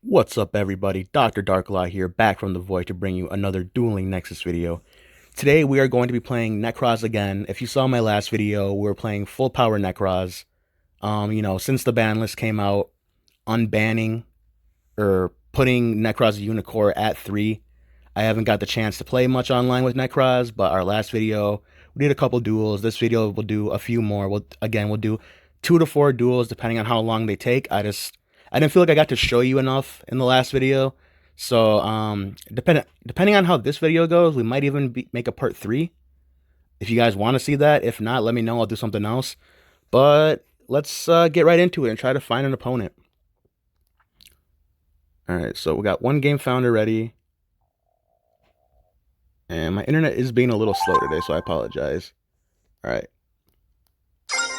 What's up, everybody? Dr. Darklaw here, back from the void to bring you another Dueling Nexus video. Today we are going to be playing Nekroz again. If you saw my last video, we were playing full power Nekroz. Since the ban list came out, unbanning or putting Nekroz Unicore at 3. I haven't got the chance to play much online with Nekroz, but our last video, we did a couple duels. This video we'll do a few more. We'll do 2 to 4 duels depending on how long they take. I didn't feel like I got to show you enough in the last video. So, depending on how this video goes, we might even make a part 3. If you guys want to see that. If not, let me know. I'll do something else. But let's get right into it and try to find an opponent. Alright, so we got one game found already. And my internet is being a little slow today, so I apologize. Alright.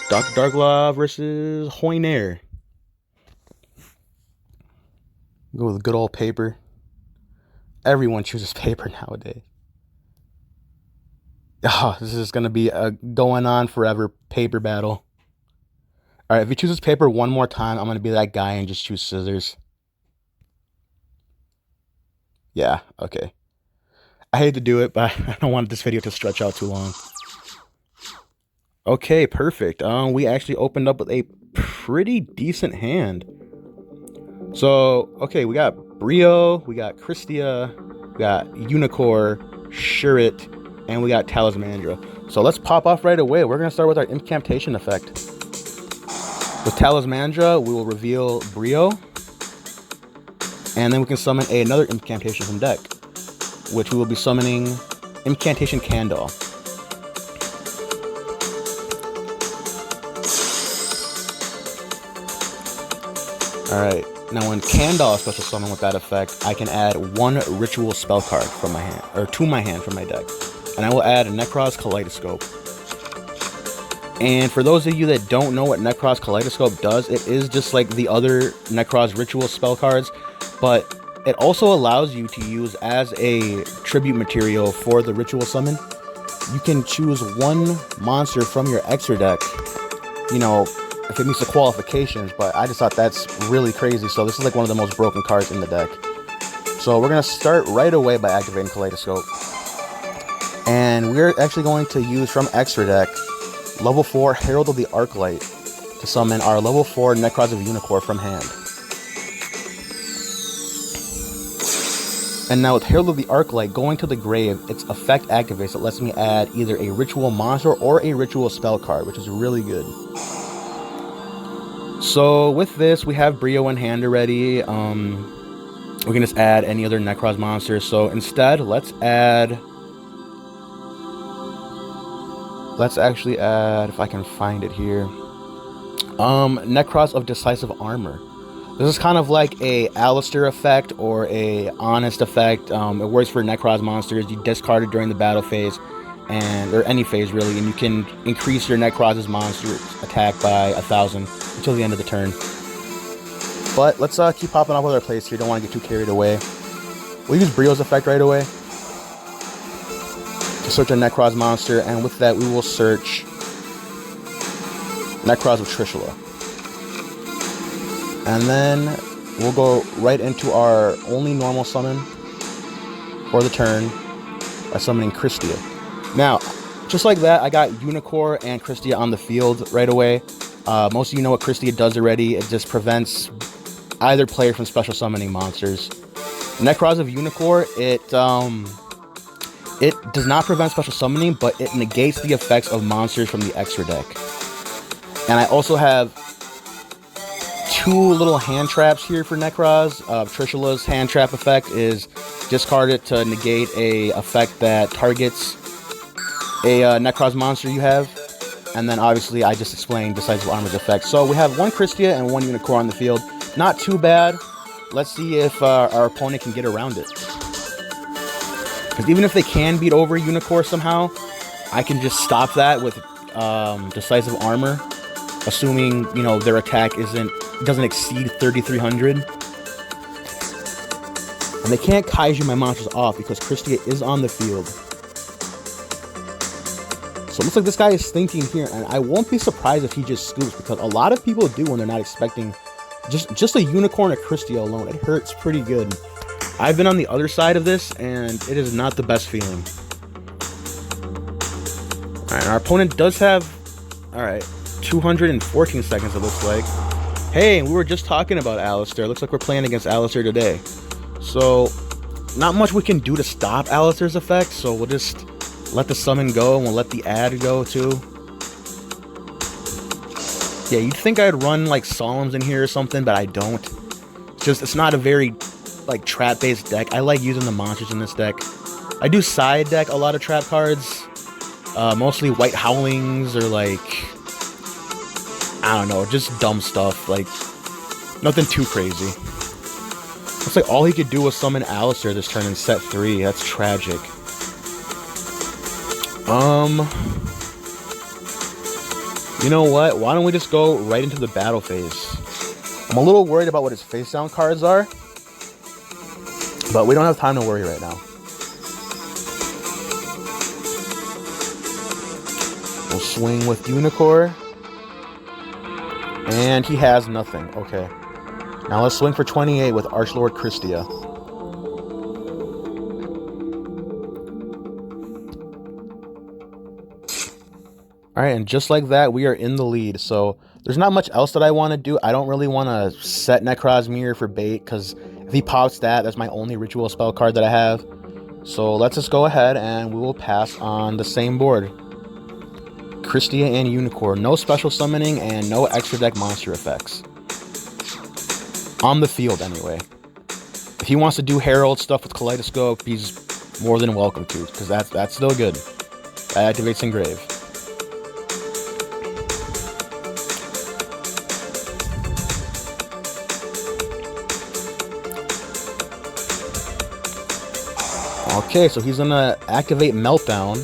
Dr. Darklaw versus Hoynair. Go with good old paper. Everyone chooses paper nowadays. Oh, this is going to be a going on forever paper battle. Alright, if he chooses paper one more time, I'm going to be that guy and just choose scissors. Yeah, okay. I hate to do it, but I don't want this video to stretch out too long. Okay, perfect. We actually opened up with a pretty decent hand. So, okay, we got Brio, we got Christia, we got Unicore, Shurit, and we got Talismandra. So let's pop off right away. We're going to start with our Incantation effect. With Talismandra, we will reveal Brio, and then we can summon another Incantation from deck, which we will be summoning Incantation Candle. Alright. Now, when Candle special summon with that effect, I can add one ritual spell card from my hand, or to my hand from my deck. And I will add a Nekroz Kaleidoscope. And for those of you that don't know what Nekroz Kaleidoscope does, it is just like the other Nekroz ritual spell cards, but it also allows you to use as a tribute material for the ritual summon. You can choose one monster from your extra deck, if it meets the qualifications, but I just thought that's really crazy. So this is like one of the most broken cards in the deck. So we're going to start right away by activating Kaleidoscope. And we're actually going to use from extra deck level 4 Herald of the Arclight to summon our level 4 Nekroz of Unicore from hand. And now with Herald of the Arclight going to the grave, its effect activates. It lets me add either a ritual monster or a ritual spell card, which is really good. So with this, we have Brio in hand already. We can just add any other Nekroz monsters. So instead, let's actually add, if I can find it here, Nekroz of Decisive Armor. This is kind of like a Alistair effect or a Honest effect. It works for Nekroz monsters. You discard it during the battle phase, or any phase really, and you can increase your Nekroz's monster attack by 1,000 until the end of the turn. But let's keep popping off with our plays here. Don't want to get too carried away. We'll use Brio's effect right away to search a Nekroz monster, and with that we will search Nekroz of Trishula. And then we'll go right into our only normal summon for the turn by summoning Christia. Now, just like that, I got Unicore and Christia on the field right away. Most of you know what Christia does already. It just prevents either player from special summoning monsters. Nekroz of Unicore, it does not prevent special summoning, but it negates the effects of monsters from the extra deck. And I also have 2 little hand traps here for Nekroz. Trishula's hand trap effect is discard it to negate a effect that targets a Nekroz monster you have. And then obviously I just explained Decisive Armor's effect. So we have one Christia and one Unicore on the field. Not too bad. Let's see if our opponent can get around it. Because even if they can beat over Unicore somehow, I can just stop that with Decisive Armor, assuming their attack doesn't exceed 3,300. And they can't Kaiju my monsters off because Christia is on the field. So it looks like this guy is thinking here, and I won't be surprised if he just scoops, because a lot of people do when they're not expecting Just a unicorn of Christie alone, it hurts pretty good. I've been on the other side of this, and it is not the best feeling. Alright, our opponent does have, alright, 214 seconds, it looks like. Hey, we were just talking about Alistair. Looks like we're playing against Alistair today. So, not much we can do to stop Alistair's effect, so we'll just let the summon go, and we'll let the ad go too. Yeah, you'd think I'd run like Solemns in here or something, but I don't. It's not a very like trap-based deck. I like using the monsters in this deck. I do side deck a lot of trap cards, mostly White Howlings or like, I don't know, just dumb stuff, like nothing too crazy. Looks like all he could do was summon Alistair this turn in set 3. That's tragic. You know what? Why don't we just go right into the battle phase? I'm a little worried about what his face down cards are, but we don't have time to worry right now. We'll swing with Unicorn. And he has nothing. Okay. Now let's swing for 28 with Archlord Christia. Alright, and just like that, we are in the lead. So there's not much else that I want to do. I don't really want to set Nekroz Mirror for bait, because if he pops that, that's my only ritual spell card that I have. So let's just go ahead and we will pass on the same board. Christia and Unicorn. No special summoning and no extra deck monster effects. On the field, anyway. If he wants to do Herald stuff with Kaleidoscope, he's more than welcome to, because that's still good. That activates Engrave. Okay, so he's gonna activate Meltdown.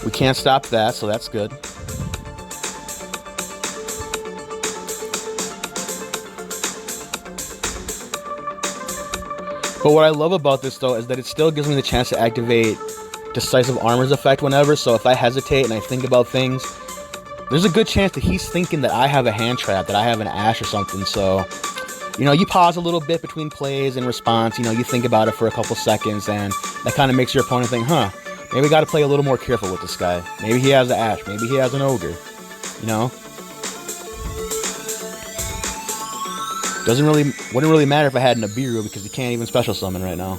We can't stop that, so that's good. But what I love about this, though, is that it still gives me the chance to activate Decisive Armor's effect whenever. So if I hesitate and I think about things, there's a good chance that he's thinking that I have a hand trap, that I have an Ash or something. So, you know, you pause a little bit between plays and response. You know, you think about it for a couple seconds, and that kind of makes your opponent think, huh, maybe we got to play a little more careful with this guy. Maybe he has an Ash. Maybe he has an Ogre. You know? Wouldn't really matter if I had an Nibiru, because he can't even special summon right now.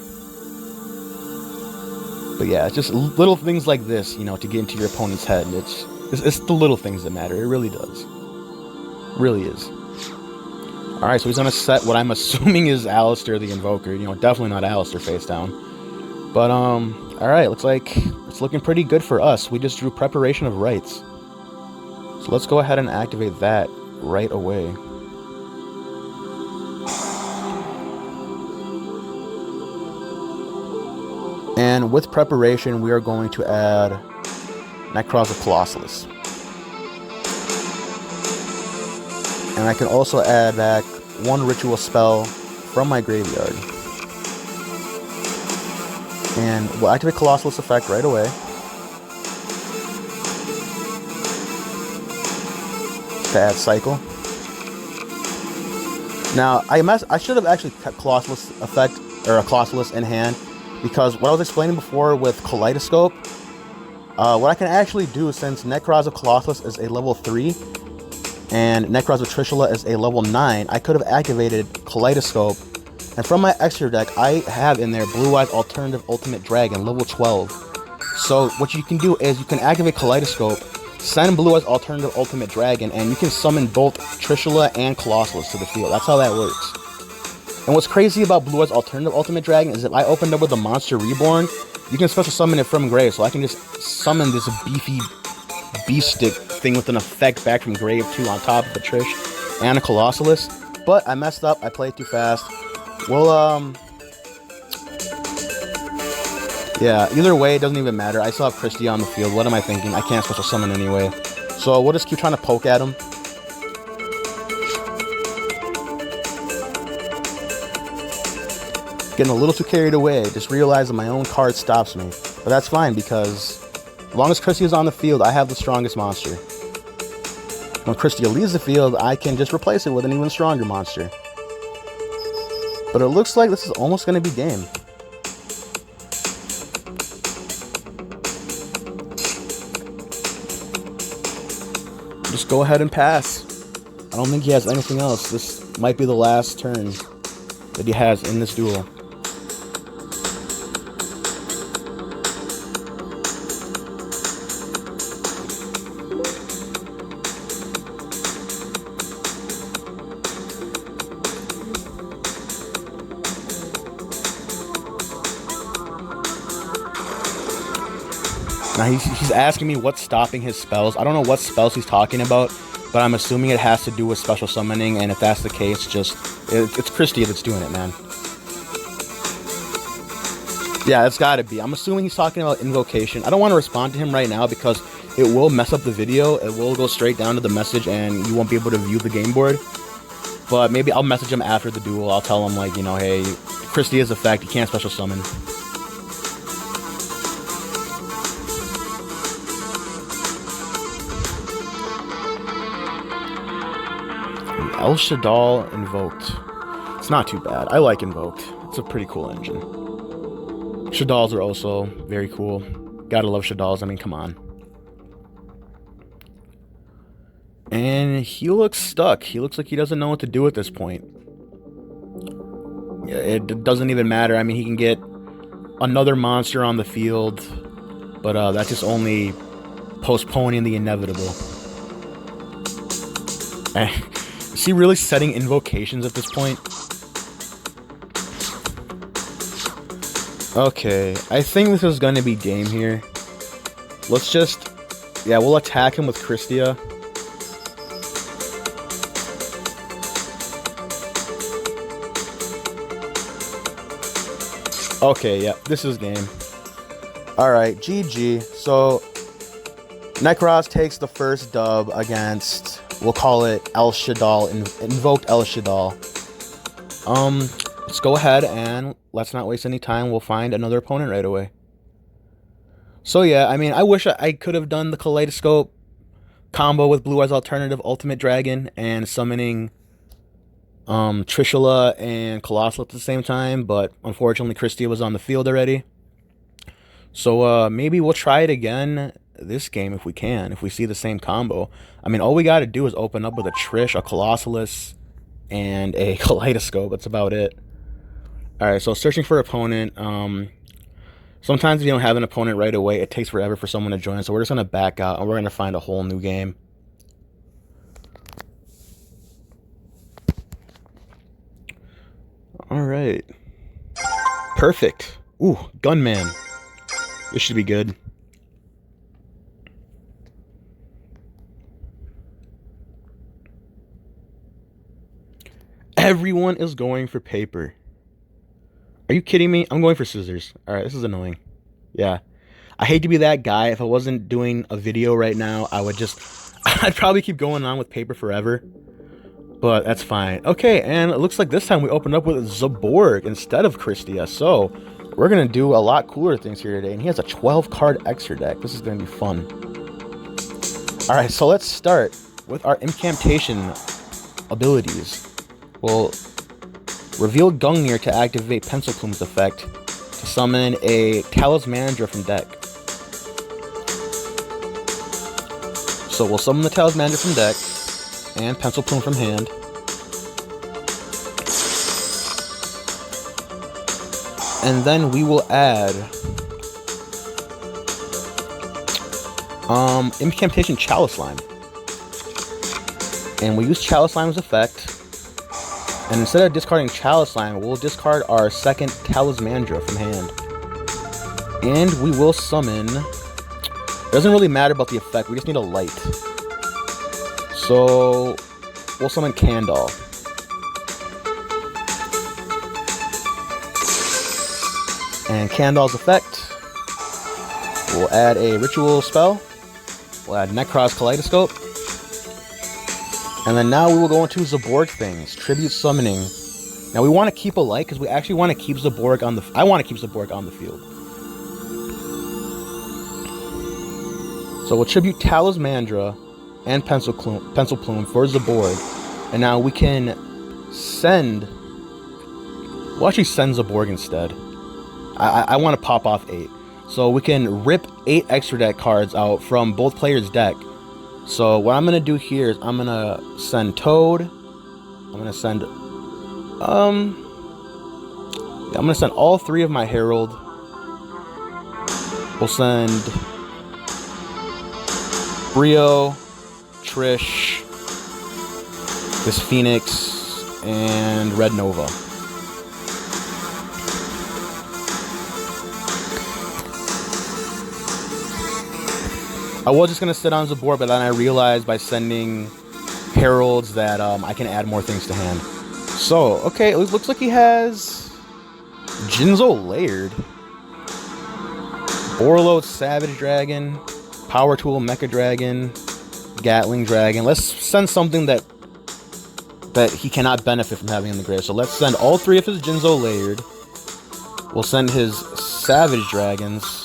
But yeah, it's just little things like this, you know, to get into your opponent's head. It's the little things that matter. It really does. Really is. Alright, so he's gonna set what I'm assuming is Alistair the Invoker. You know, definitely not Alistair face down. But, alright, looks like it's looking pretty good for us. We just drew Preparation of Rites. So let's go ahead and activate that right away. And with Preparation, we are going to add Nekroz of Colossus. And I can also add back one ritual spell from my graveyard. And we'll activate Colossus effect right away. To add Cycle. Now, I should have actually kept Colossus effect, or a Colossus in hand, because what I was explaining before with Kaleidoscope, what I can actually do, since Nekroz of Colossus is a level 3, and Nekroz of Trishula is a level 9, I could have activated Kaleidoscope, and from my extra deck, I have in there Blue Eyes Alternative Ultimate Dragon, level 12. So what you can do is you can activate Kaleidoscope, send Blue Eyes Alternative Ultimate Dragon, and you can summon both Trishula and Colossus to the field. That's how that works. And what's crazy about Blue Eyes Alternative Ultimate Dragon is if I opened up with a Monster Reborn, you can special summon it from grave, so I can just summon this beefy beast stick thing with an effect back from grave too, on top of a Trish and a Colossus. But I messed up, I played too fast. Well, yeah, either way, it doesn't even matter. I still have Christie on the field. What am I thinking? I can't special summon anyway. So we'll just keep trying to poke at him. Getting a little too carried away. Just realized that my own card stops me. But that's fine, because as long as Christie is on the field, I have the strongest monster. When Christia leaves the field, I can just replace it with an even stronger monster. But it looks like this is almost going to be game. Just go ahead and pass. I don't think he has anything else. This might be the last turn that he has in this duel. Now he's asking me what's stopping his spells. I don't know what spells he's talking about, but I'm assuming it has to do with special summoning, and if that's the case, it's Christia that's doing it, man. Yeah, it's gotta be. I'm assuming he's talking about invocation. I don't want to respond to him right now because it will mess up the video. It will go straight down to the message and you won't be able to view the game board. But maybe I'll message him after the duel. I'll tell him, like, you know, hey, Christia's effect, you can't special summon. El Shaddai Invoked. It's not too bad. I like Invoked. It's a pretty cool engine. Shaddals are also very cool. Gotta love Shaddals. I mean, come on. And he looks stuck. He looks like he doesn't know what to do at this point. It doesn't even matter. I mean, he can get another monster on the field, but that's just only postponing the inevitable. Is he really setting invocations at this point? Okay, I think this is going to be game here. Let's just... yeah, we'll attack him with Christia. Okay, yeah, this is game. Alright, GG. So, Nekroz takes the first dub against... we'll call it El Shaddai, Invoked El Shaddai. Let's go ahead and let's not waste any time. We'll find another opponent right away. So yeah, I mean, I wish I could have done the Kaleidoscope combo with Blue Eyes Alternative Ultimate Dragon and summoning Trishula and Colossal at the same time, but unfortunately Christia was on the field already. So maybe we'll try it again this game if we can, if we see the same combo. I mean, all we got to do is open up with a Trish, a Colossalus, and a Kaleidoscope. That's about it. Alright, so searching for opponent. Sometimes if you don't have an opponent right away, it takes forever for someone to join. So we're just going to back out and we're going to find a whole new game. Alright. Perfect. Ooh, Gunman. This should be good. Everyone is going for paper. Are you kidding me? I'm going for scissors. Alright, this is annoying. Yeah. I hate to be that guy. If I wasn't doing a video right now, I'd probably keep going on with paper forever. But that's fine. Okay, and it looks like this time we opened up with Zaborg instead of Christia. So, we're going to do a lot cooler things here today. And he has a 12-card extra deck. This is going to be fun. Alright, so let's start with our incantation abilities. We'll reveal Gungnir to activate Pencil Plume's effect to summon a Talismandra from deck. So we'll summon the Talismandra from deck and Pencil Plume from hand. And then we will add Incantation Chalice Slime. And we use Chalice Slime's effect. And instead of discarding Chalice Slime, we'll discard our second Talismandra from hand. And we will summon... it doesn't really matter about the effect, we just need a light. So, we'll summon Kandal. And Kandal's effect, we'll add a ritual spell. We'll add Nekroz Kaleidoscope. And then now we will go into Zaborg things. Tribute Summoning. Now we want to keep a light because we actually want to keep Zaborg on the... I want to keep Zaborg on the field. So we'll tribute Talismandra. and Pencil Plume for Zaborg. And now we can send... We'll actually send Zaborg instead. I want to pop off 8. So we can rip 8 extra deck cards out from both players' deck. So what I'm going to do here is I'm going to send Toad. I'm going to send... I'm going to send all 3 of my Herald. We'll send Brio, Trish, this Phoenix, and Red Nova. I was just going to sit on the board, but then I realized by sending Heralds that I can add more things to hand. So, okay, it looks like he has Jinzo Layered, Borload Savage Dragon, Power Tool Mecha Dragon, Gatling Dragon. Let's send something that he cannot benefit from having in the grave. So let's send all 3 of his Jinzo Layered. We'll send his Savage Dragons.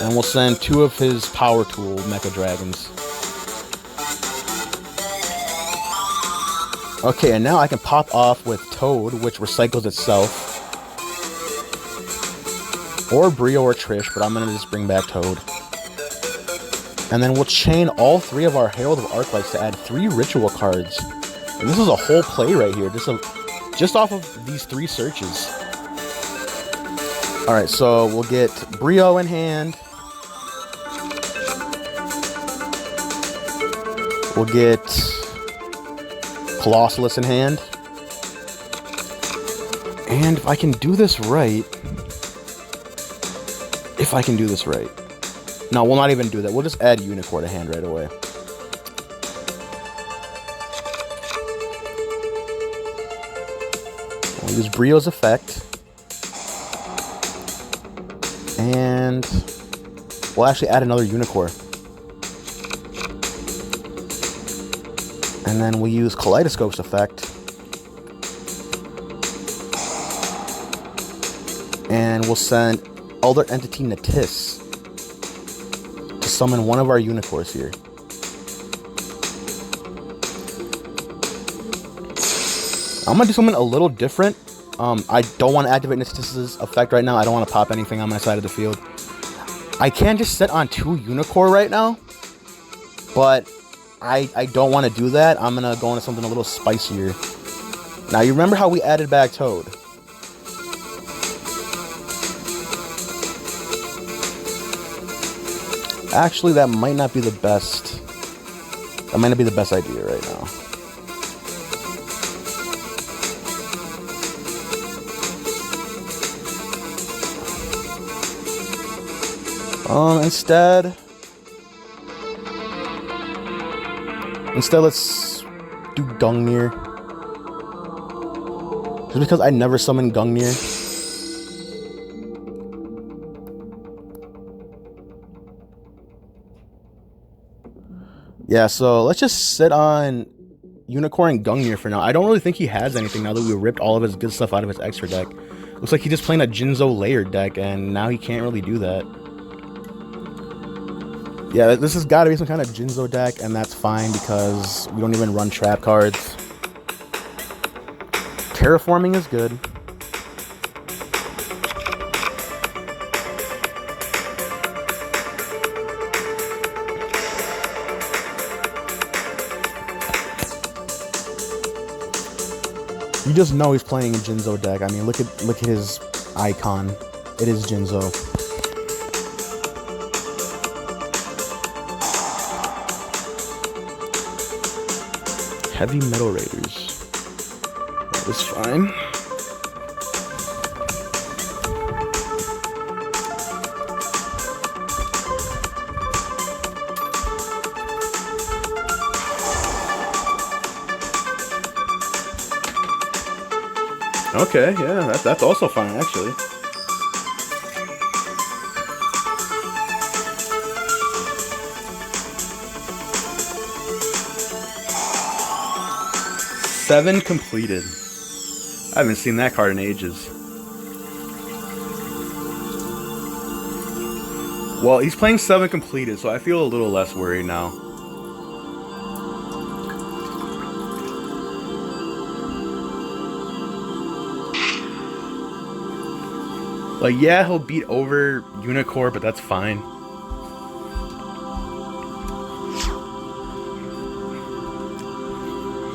And we'll send 2 of his Power Tool Mecha Dragons. Okay, and now I can pop off with Toad, which recycles itself. Or Brio or Trish, but I'm going to just bring back Toad. And then we'll chain all 3 of our Herald of Arclights to add 3 Ritual cards. And this is a whole play right here, just off of these 3 searches. Alright, so we'll get Brio in hand. We'll get Colossalus in hand. And if I can do this right... No, we'll not even do that. We'll just add Unicorn to hand right away. We'll use Brio's effect. And we'll actually add another Unicorn. And then we use Kaleidoscope's effect. And we'll send Elder Entity Natis to summon one of our Unicorns here. I'm going to do something a little different. I don't want to activate Natis's effect right now. I don't want to pop anything on my side of the field. I can just sit on 2 Unicorn right now. But I don't want to do that. I'm going to go into something a little spicier. Now, you remember how we added back Toad? Actually, that might not be the best. That might not be the best idea right now. Instead, let's do Gungnir. Just because I never summon Gungnir. Yeah, so let's just sit on Unicorn and Gungnir for now. I don't really think he has anything now that we ripped all of his good stuff out of his extra deck. Looks like he's just playing a Jinzo Layered deck, and now he can't really do that. Yeah, this has got to be some kind of Jinzo deck, and that's fine because we don't even run trap cards. Terraforming is good. You just know he's playing a Jinzo deck. I mean, look at his icon. It is Jinzo. Heavy Metal Raiders. That is fine. Okay, yeah, that's also fine, actually. Seven completed. I haven't seen that card in ages. Well, he's playing 7 completed, so I feel a little less worried now. Like, yeah, he'll beat over Unicorn, but that's fine.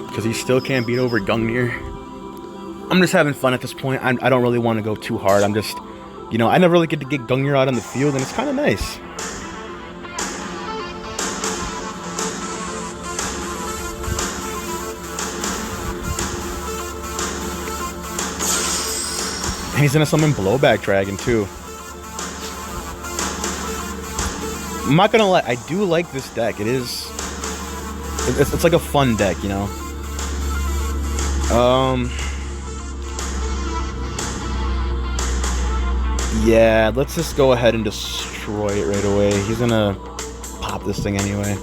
Because he still can't beat over Gungnir. I'm just having fun at this point. I don't really want to go too hard. I'm just, you know, I never really get to get Gungnir out on the field, and it's kind of nice. And he's gonna summon Blowback Dragon too. I'm not gonna lie, I do like this deck. It's like a fun deck, you know. Yeah, let's just go ahead and destroy it right away. He's gonna pop this thing anyway.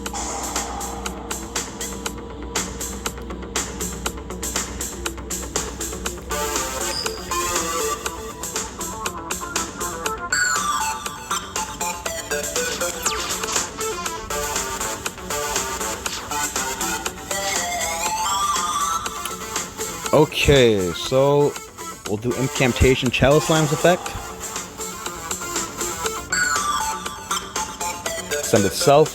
Okay, so we'll do Incantation Chalice Slime's effect. Send itself.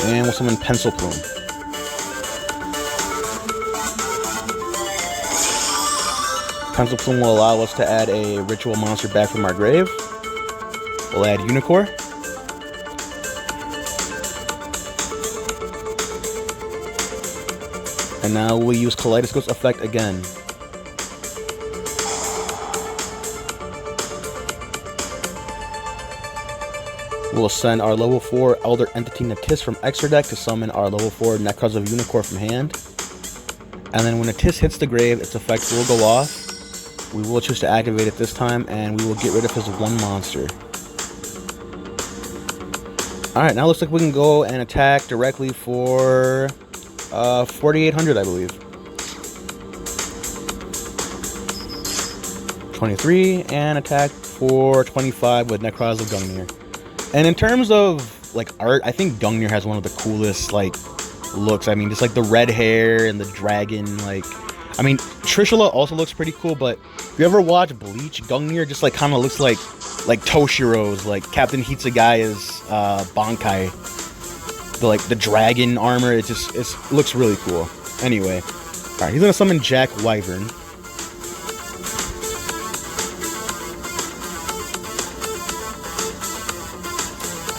And we'll summon Pencil Plume. Pencil Plume will allow us to add a ritual monster back from our grave. We'll add Unicorn. And now we'll use Kaleidoscope's effect again. We'll send our level 4 Elder Entity Nekroz from extra deck to summon our level 4 Nekroz of Unicorn from hand. And then when Nekroz hits the grave, its effect will go off. We will choose to activate it this time, and we will get rid of his one monster. Alright, now it looks like we can go and attack directly for 4,800, I believe. 23, and attack for 25 with Nekroz of Gungnir. And in terms of, like, art, I think Gungnir has one of the coolest, like, looks. I mean, just, like, the red hair and the dragon, like... I mean, Trishula also looks pretty cool, but if you ever watch Bleach, Gungnir just, like, kind of looks like Toshiro's, like, Captain Hitsugaya's, Bankai. The dragon armor, it looks really cool. Anyway, alright, he's gonna summon Jack Wyvern.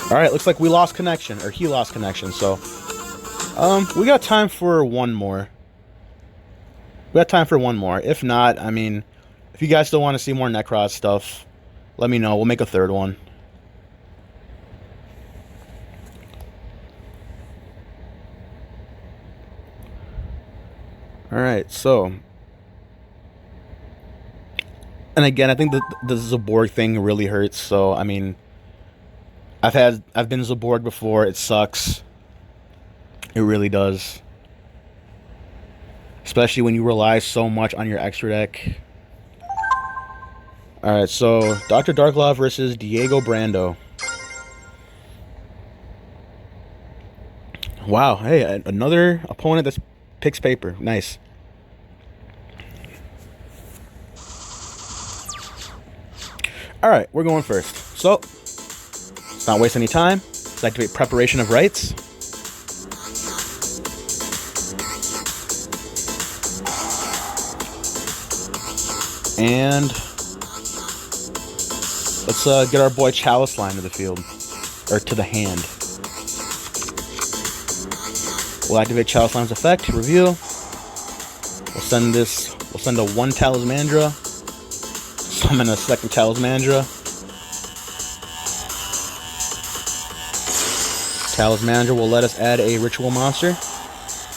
Alright, looks like we lost connection, or he lost connection, so we got time for one more. If not, I mean, if you guys still want to see more Nekroz stuff, let me know. We'll make a third one. Alright, so... And again, I think that the Zaborg thing really hurts, so, I mean... I've been Zaborg before, it sucks. It really does. Especially when you rely so much on your extra deck. Alright, so Dr. Darklaw versus Diego Brando. Wow, hey, another opponent that picks paper. Nice. Alright, we're going first. So, let's not waste any time. Let's activate Preparation of Rites. And let's get our boy Chalice Slime to the field. Or to the hand. We'll activate Chalice Slime's effect, reveal. We'll send a 1 Talismandra. Summon a second Talismandra. Talismandra will let us add a ritual monster.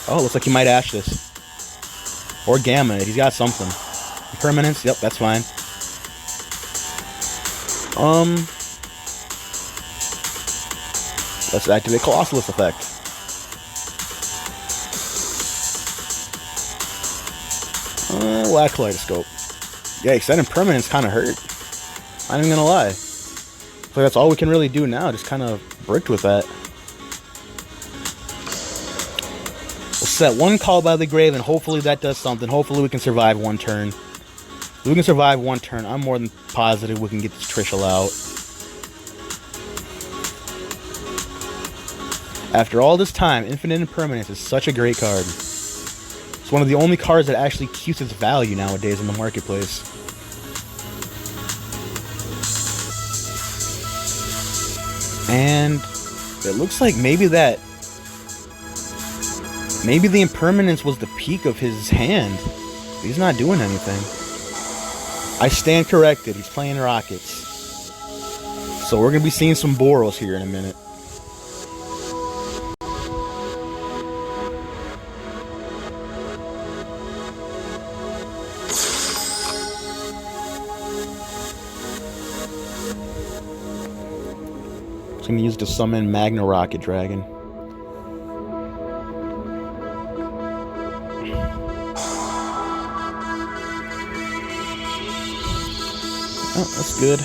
Oh, looks like he might ash this. Or Gamma it, he's got something. Permanence, yep, that's fine. Let's activate Colossalus effect. We'll add Kaleidoscope. Yikes, that impermanence kind of hurt. I'm not even gonna lie. So that's all we can really do now, just kind of bricked with that. We'll set one Call by the Grave, and hopefully that does something. Hopefully we can survive one turn. If we can survive one turn, I'm more than positive we can get this Trishul out. After all this time, Infinite Impermanence is such a great card. It's one of the only cards that actually keeps its value nowadays in the marketplace. And it looks like maybe the Impermanence was the peak of his hand. He's not doing anything. I stand corrected. He's playing Rockets. So we're going to be seeing some Boros here in a minute. I'm going to use to summon Magna Rocket Dragon. Oh, that's good.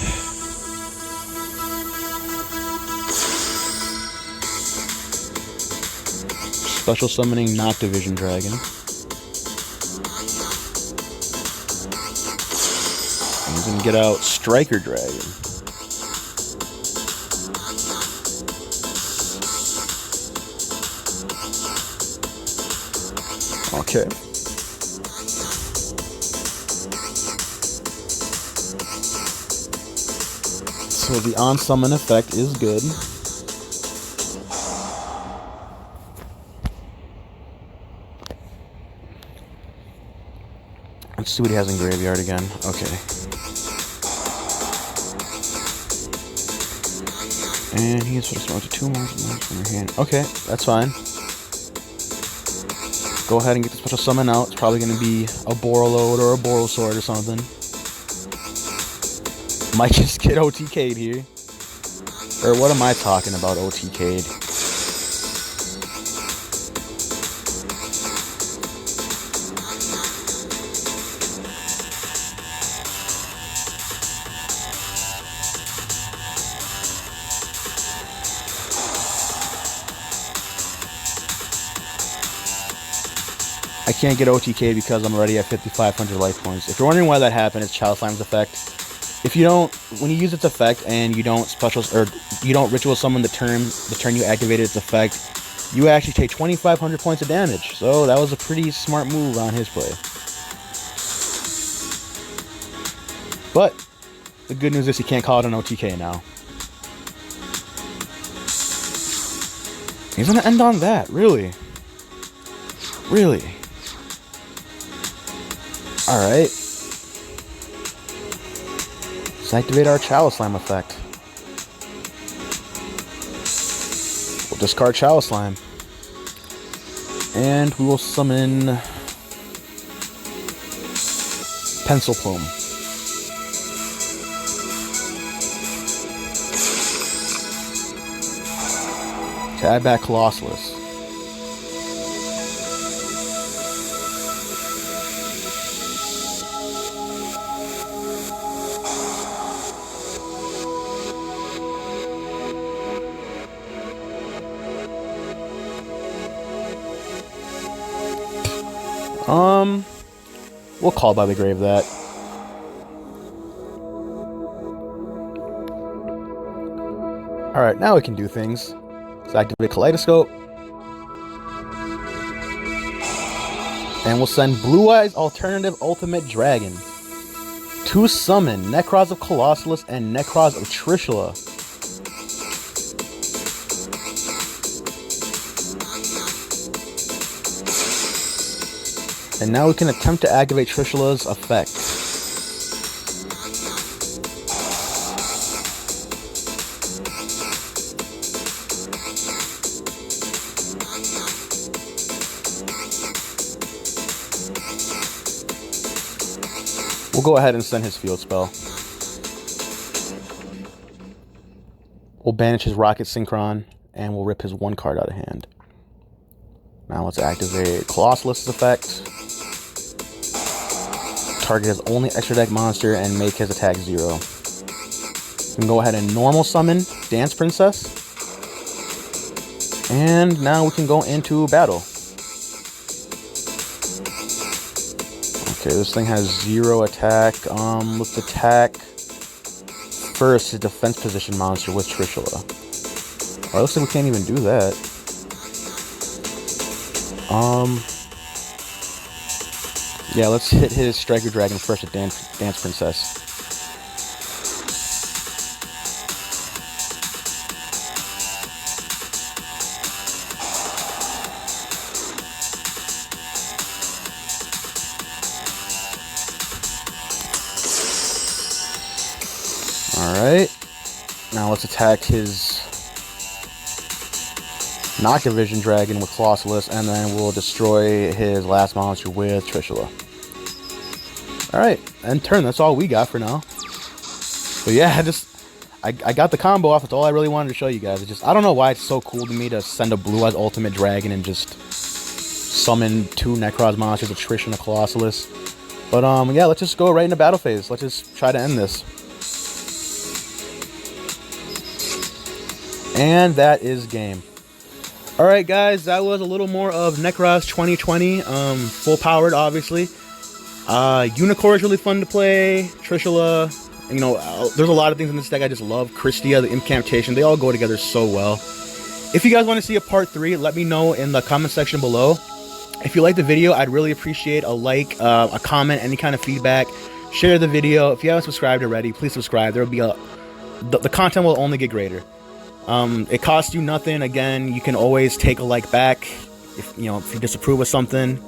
Special summoning Noctivision Dragon. And he's going to get out Striker Dragon. Okay. So the on-summon effect is good. Let's see what he has in graveyard again. Okay. And he has sort of 2 more from your hand. Okay, that's fine. Go ahead and get the special summon out. It's probably going to be a Borreload or a Borosword or something. Might just get OTK'd here. Or what am I talking about, OTK'd? I can't get OTK because I'm already at 5,500 life points. If you're wondering why that happened, it's Child Slime's effect. If you don't, when you use its effect and you don't ritual summon the turn you activated its effect, you actually take 2,500 points of damage. So that was a pretty smart move on his play. But the good news is he can't call it an OTK now. He's gonna end on that, really? Really? Alright. Let's activate our Chalice Slime effect. We'll discard Chalice Slime. And we will summon Pencil Plume. To add back Colossalus. We'll Call by the Grave that. Alright, now we can do things. Let's activate Kaleidoscope. And we'll send Blue Eyes Alternative Ultimate Dragon to summon Nekroz of Colossalus and Nekroz of Trishula. And now we can attempt to activate Trishula's effect. We'll go ahead and send his field spell. We'll banish his Rocket Synchron, and we'll rip his 1 card out of hand. Now let's activate Colossalus's effect. Target his only extra deck monster and make his attack 0. We can go ahead and normal summon Dance Princess. And now we can go into battle. Okay, this thing has 0 attack. Let's attack first his defense position monster with Trishula. Oh, it looks like we can't even do that. Yeah, let's hit his Striker Dragon first with Dance Princess. Alright, now let's attack his Noctivision Dragon with Colossalus, and then we'll destroy his last monster with Trishula. Alright, end turn, that's all we got for now. But yeah, I got the combo off, that's all I really wanted to show you guys. I don't know why it's so cool to me to send a Blue Eyes Ultimate Dragon and just summon 2 Nekroz monsters, a Trish and a Colossalus. But yeah, let's just go right into battle phase. Let's just try to end this. And that is game. Alright guys, that was a little more of Nekroz 2020. Full powered, obviously. Unicorn is really fun to play. Trishula, you know, there's a lot of things in this deck I just love. Christia, the Incantation, they all go together so well. If you guys want to see a part 3, let me know in the comment section below. If you like the video, I'd really appreciate a like, a comment, any kind of feedback. Share the video. If you haven't subscribed already, please subscribe. There will be the content will only get greater. It costs you nothing. Again, you can always take a like back if you disapprove of something.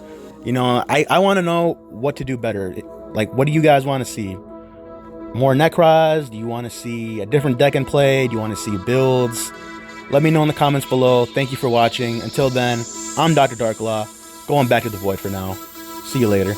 You know, I want to know what to do better. Like, what do you guys want to see? More Nekroz? Do you want to see a different deck in play? Do you want to see builds? Let me know in the comments below. Thank you for watching. Until then, I'm Dr. Darklaw, going back to the void for now. See you later.